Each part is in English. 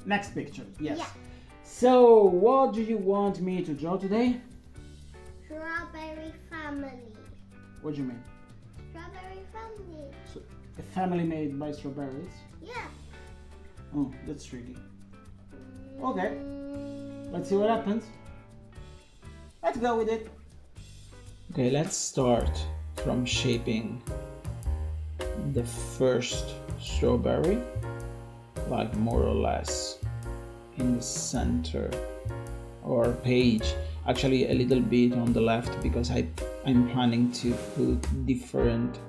Next picture, yes. Yeah. So, what do you want me to draw today? Strawberry family. What do you mean? Strawberry family. So, a family made by strawberries? Yeah. Oh, that's tricky. Okay, Mm, let's see what happens. Let's go with it. Okay, let's start from shaping the first strawberry, like more or less in the center of our page. Actually, a little bit on the left because I'm planning to put different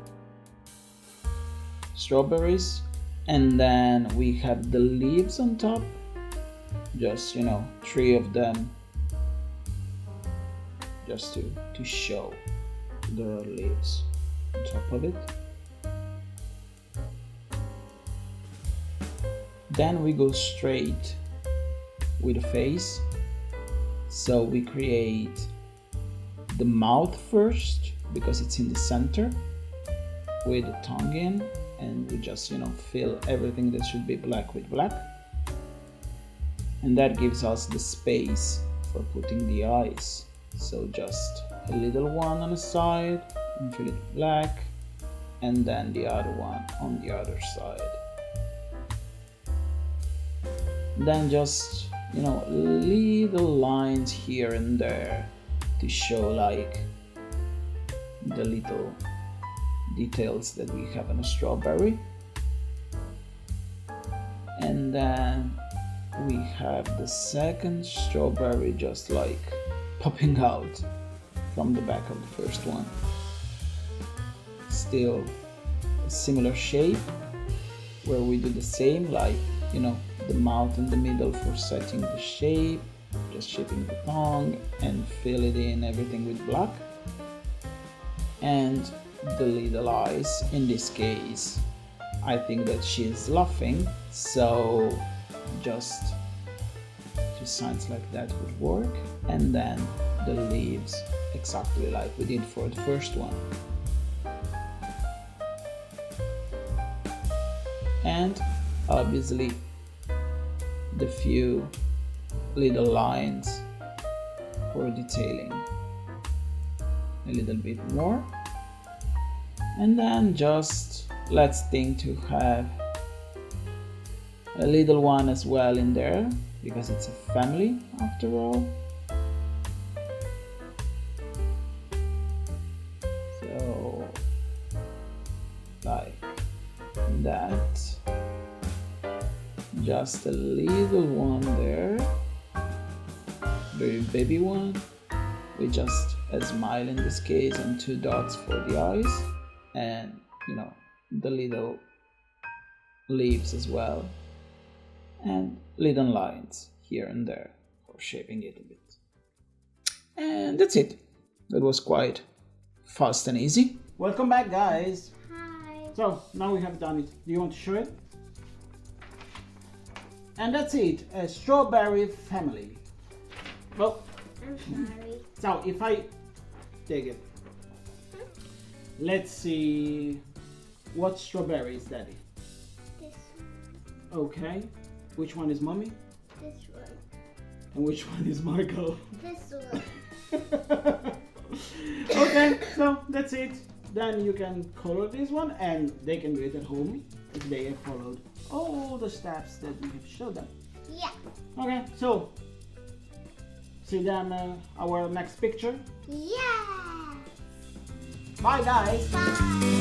strawberries, and then we have the leaves on top, just 3 of them, just to show there are leaves on top of it. Then we go straight with the face, so we create the mouth first because it's in the center with the tongue in, and we just fill everything that should be black with black, and that gives us the space for putting the eyes. So just a little one on the side and fill it black, and then the other one on the other side. Then just little lines here and there to show like the little details that we have in a strawberry. And then we have the second strawberry just like popping out from the back of the first one. Still a similar shape where we do the same, like the mouth in the middle for setting the shape, just shaping the tongue and fill it in everything with black. And the little eyes, in this case I think that she is laughing, so just 2 signs like that would work. And then the leaves exactly like we did for the first one. And obviously the few little lines for detailing a little bit more. And then just let's think to have a little one as well in there because it's a family after all. So like that. Just a little one there, very baby one, with just a smile in this case and 2 dots for the eyes, and the little leaves as well, and little lines here and there for shaping it a bit. And that's it. That was quite fast and easy. Welcome back, guys. Hi. So now we have done it. Do you want to show it? And that's it, a strawberry family. Well, I'm sorry. so if I take it, let's see, what strawberry is Daddy? This Okay, which one is Mommy? one. This one. And which one is Marco? This one. Okay, so that's it. Then you can color this one and they can do it at home if they have followed all the steps that we have showed them. Yeah. Okay, so see them our next picture. Yeah. Bye guys. Bye.